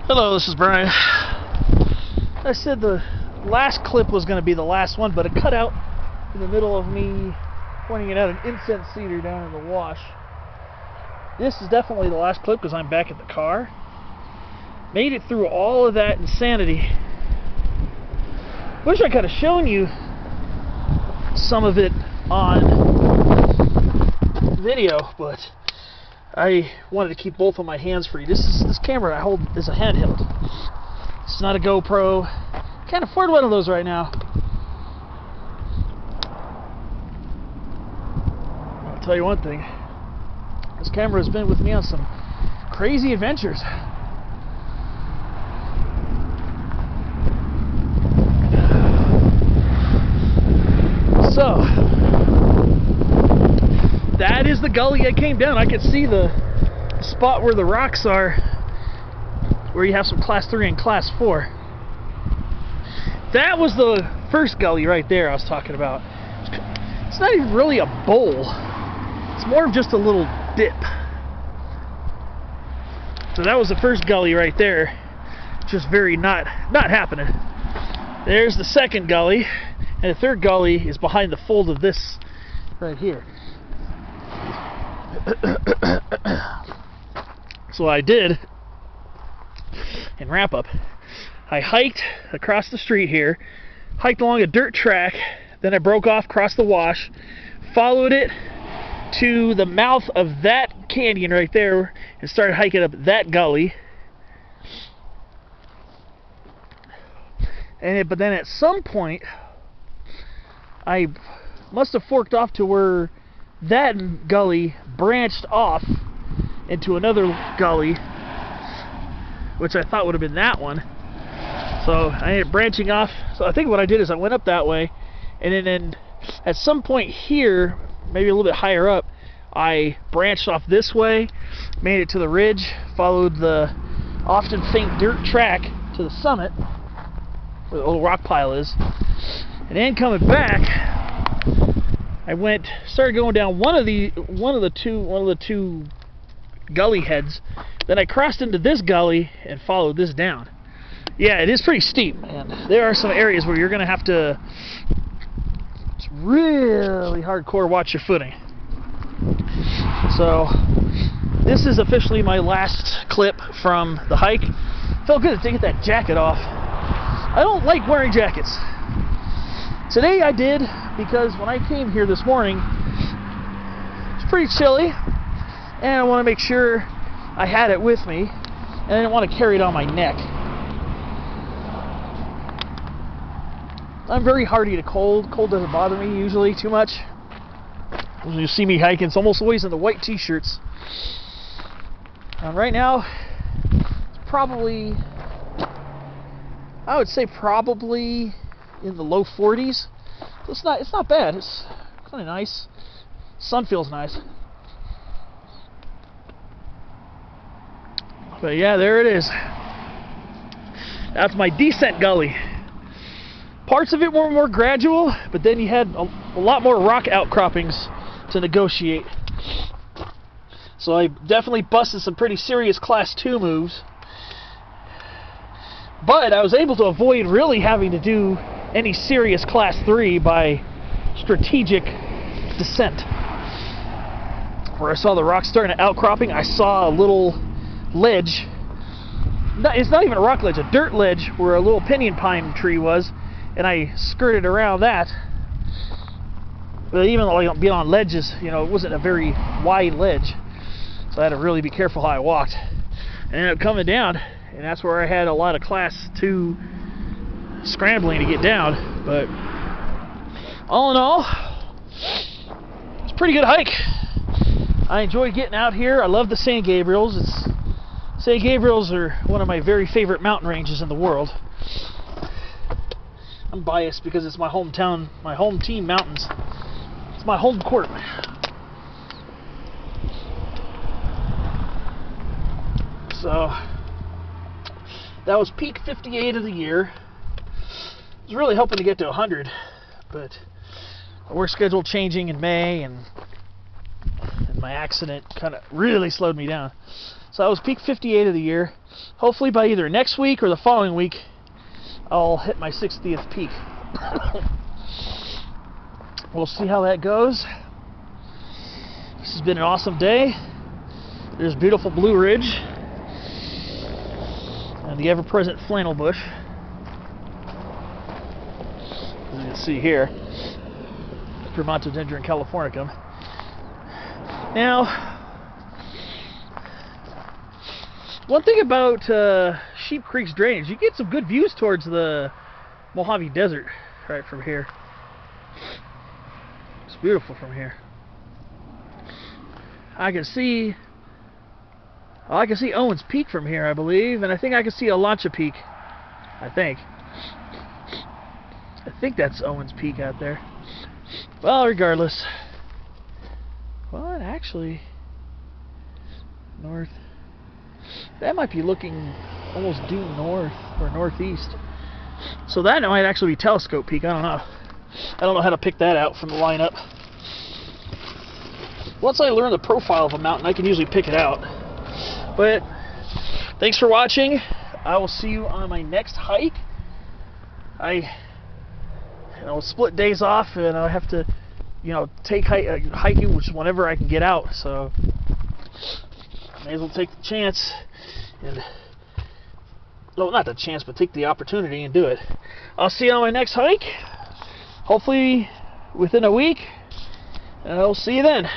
Hello, this is Brian. I said the last clip was going to be the last one, but it cut out in the middle of me pointing it out an incense cedar down in the wash. This is definitely the last clip because I'm back at the car. Made it through all of that insanity. Wish I could have shown you some of it on video, but I wanted to keep both of my hands free. This camera I hold is a handheld. It's not a GoPro. Can't afford one of those right now. I'll tell you one thing. This camera has been with me on some crazy adventures. So, that is the gully I came down. I could see the spot where the rocks are, where you have some class 3 and class 4. That was the first gully right there I was talking about. It's not even really a bowl. It's more of just a little dip. So that was the first gully right there. Just very not happening. There's the second gully, and the third gully is behind the fold of this right here. So I did, in wrap up, I hiked across the street here, hiked along a dirt track, then I broke off, crossed the wash, followed it to the mouth of that canyon right there, and started hiking up that gully. But then at some point, I must have forked off to where that gully branched off into another gully, which I thought would have been that one. So I ended up branching off. So I think what I did is I went up that way, and then at some point here, maybe a little bit higher up, I branched off this way, made it to the ridge, followed the often faint dirt track to the summit where the old rock pile is, and then coming back, I started going down one of the two gully heads. Then I crossed into this gully and followed this down. Yeah, it is pretty steep, and there are some areas where you're going to have to really hardcore watch your footing. So this is officially my last clip from the hike. Felt good to get that jacket off. I don't like wearing jackets. Today I did, because when I came here this morning, it's pretty chilly, and I want to make sure I had it with me, and I didn't want to carry it on my neck. I'm very hardy to cold. Cold doesn't bother me usually too much. When you see me hiking, it's almost always in the white t-shirts. Right now, it's probably, I would say probably in the low 40s. So it's not bad. It's kind of nice. Sun feels nice. But yeah, there it is. That's my descent gully. Parts of it were more gradual, but then you had a lot more rock outcroppings to negotiate. So I definitely busted some pretty serious class 2 moves. But I was able to avoid really having to do any serious class 3 by strategic descent. Where I saw the rocks starting to outcropping, I saw a little ledge. It's not even a rock ledge, a dirt ledge where a little pinyon pine tree was, and I skirted around that. But even though being on ledges, it wasn't a very wide ledge, so I had to really be careful how I walked. And I ended up coming down, and that's where I had a lot of class 2 scrambling to get down. But all in all, it's a pretty good hike. I enjoyed getting out here. I love the St. Gabriels. St. Gabriels are one of my very favorite mountain ranges in the world. I'm biased because it's my hometown, my home team mountains. It's my home court. So that was peak 58 of the year. I was really hoping to get to 100, but my work schedule changing in May, and my accident kind of really slowed me down. So that was peak 58 of the year. hopefully by either next week or the following week, I'll hit my 60th peak. We'll see how that goes. This has been an awesome day. There's beautiful Blue Ridge and the ever-present flannel bush, as you can see here, Vermontodendron californicum. Now, one thing about Sheep Creek's drainage, you get some good views towards the Mojave Desert right from here. It's beautiful from here. I can see Owens Peak from here, I believe, and I think I can see Alancha Peak. I think that's Owens Peak out there. Well, regardless. Well, actually, north. That might be looking almost due north or northeast. So that might actually be Telescope Peak. I don't know. I don't know how to pick that out from the lineup. Once I learn the profile of a mountain, I can usually pick it out. But thanks for watching. I will see you on my next hike. I split days off, and I have to, take hiking, which is whenever I can get out. So may as well take the chance and, well, not the chance, but take the opportunity and do it. I'll see you on my next hike, hopefully within a week, and I'll see you then.